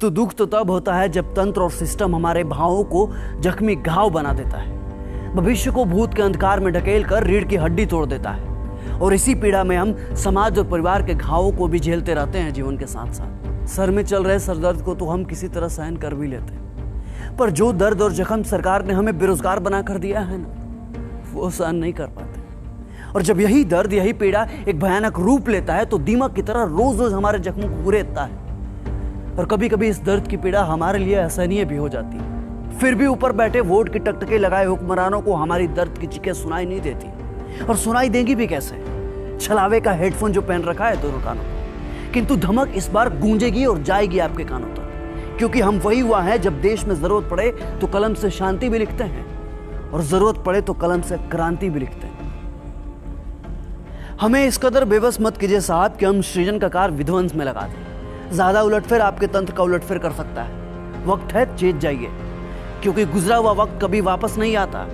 तो दुख तो तब होता है जब तंत्र और सिस्टम हमारे भावों को जख्मी घाव बना देता है, भविष्य को भूत के अंधकार में ढकेल कर रीढ़ की हड्डी तोड़ देता है। और इसी पीड़ा में हम समाज और परिवार के घावों को भी झेलते रहते हैं जीवन के साथ साथ। सर में चल रहे सरदर्द को तो हम किसी तरह सहन कर भी लेते हैं, पर जो दर्द और जख्म सरकार ने हमें बेरोजगार बना कर दिया है ना, वो सहन नहीं कर पाते। और जब यही दर्द, यही पीड़ा एक भयानक रूप लेता है तो दीमक की तरह रोज रोज हमारे जख्मों को कुरेदता है। और कभी कभी इस दर्द की पीड़ा हमारे लिए असहनीय भी हो जाती है। फिर भी ऊपर बैठे वोट की टकटके लगाए हुक्मरानों को हमारी दर्द की चीखें सुनाई नहीं देती, और सुनाई देंगी भी कैसे? छलावे का हेडफोन जो पहन रखा है दोनों कानों में, किंतु धमक इस बार गूंजेगी और जाएगी आपके कानों तक, क्योंकि हम वही हुआ है जब देश में जरूरत पड़े तो कलम से शांति भी लिखते हैं, और जरूरत पड़े तो कलम से क्रांति भी लिखते हैं। हमें इस कदर बेबस मत कीजिए साहब कि हम सृजन का कार विध्वंस में लगा दें। ज्यादा उलटफेर आपके तंत्र का उलटफेर कर सकता है। वक्त है, चेत जाइए, क्योंकि गुजरा हुआ वक्त कभी वापस नहीं आता।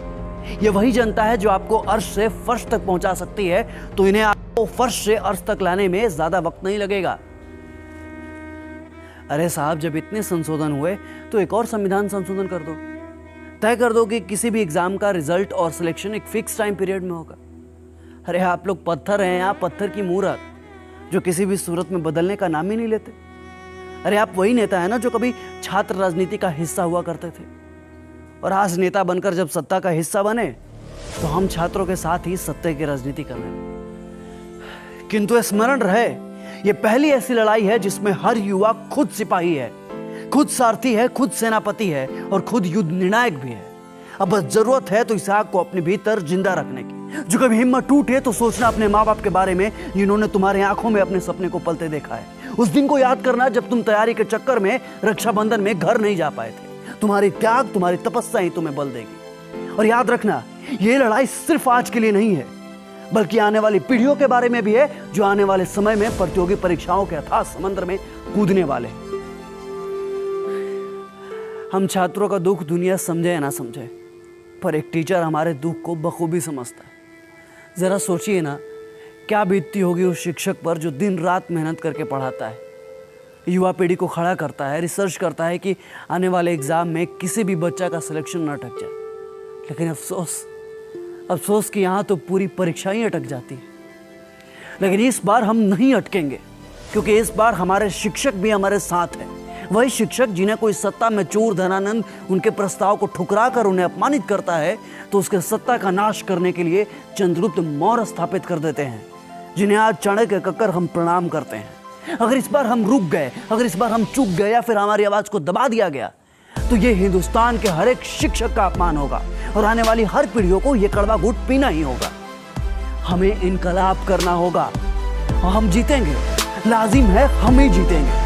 यह वही जनता है जो आपको अर्श से फर्श तक पहुंचा सकती है, तो इन्हें आपको फर्श से अर्श तक लाने में ज्यादा वक्त नहीं लगेगा। अरे साहब, जब इतने संशोधन हुए तो एक और संविधान संशोधन कर दो। तय कर दो कि किसी भी एग्जाम का रिजल्ट और सिलेक्शन एक फिक्स टाइम पीरियड में होगा। अरे आप लोग पत्थर हैं, आप पत्थर की मूरत जो किसी भी सूरत में बदलने का नाम ही नहीं लेते। अरे आप वही नेता है ना जो कभी छात्र राजनीति का हिस्सा हुआ करते थे, और आज नेता बनकर जब सत्ता का हिस्सा बने तो हम छात्रों के साथ ही सत्ता की राजनीति कर रहे हैं। किंतु स्मरण रहे, ये पहली ऐसी लड़ाई है जिसमें हर युवा खुद सिपाही है, खुद सारथी है, खुद सेनापति है और खुद युद्ध निर्णायक भी है। अब बस जरूरत है तो इस आग को अपने भीतर जिंदा रखने की। जो कभी हिम्मत टूटे तो सोचना अपने माँ बाप के बारे में जिन्होंने तुम्हारे आंखों में अपने सपने को पलते देखा है। उस दिन को याद करना जब तुम तैयारी के चक्कर में रक्षाबंधन में घर नहीं जा पाए थे। तुम्हारी त्याग, तुम्हारी तपस्या ही तुम्हें बल देगी। और याद रखना, ये लड़ाई सिर्फ आज के लिए नहीं है, बल्कि आने वाली पीढ़ियों के बारे में भी है, जो आने वाले समय में प्रतियोगी परीक्षाओं के अथाह समंदर में कूदने वाले हैं। हम छात्रों का दुख दुनिया समझे या ना समझे, पर एक टीचर हमारे दुख को बखूबी समझता है। जरा सोचिए ना, क्या बीतती होगी उस शिक्षक पर जो दिन रात मेहनत करके पढ़ाता है, युवा पीढ़ी को खड़ा करता है, रिसर्च करता है कि आने वाले एग्जाम में किसी भी बच्चा का सिलेक्शन न अटक जाए। लेकिन अफसोस कि यहाँ तो पूरी परीक्षा ही अटक जाती है। लेकिन इस बार हम नहीं अटकेंगे, क्योंकि इस बार हमारे शिक्षक भी हमारे साथ हैं। वही शिक्षक जिन्हें कोई सत्ता में चोर धनानंद उनके प्रस्ताव को ठुकरा कर उन्हें अपमानित करता है, तो उसके सत्ता का नाश करने के लिए चंद्रगुप्त मौर्य स्थापित कर देते हैं, जिन्हें आज चाणक्य कहकर हम प्रणाम करते हैं। अगर इस बार हम रुक गए, अगर इस बार हम चूक गए या फिर हमारी आवाज को दबा दिया गया, तो ये हिंदुस्तान के हर एक शिक्षक का अपमान होगा और आने वाली हर पीढ़ियों को ये कड़वा घूंट पीना ही होगा। हमें इनकलाब करना होगा और हम जीतेंगे, लाजिम है हम ही जीतेंगे।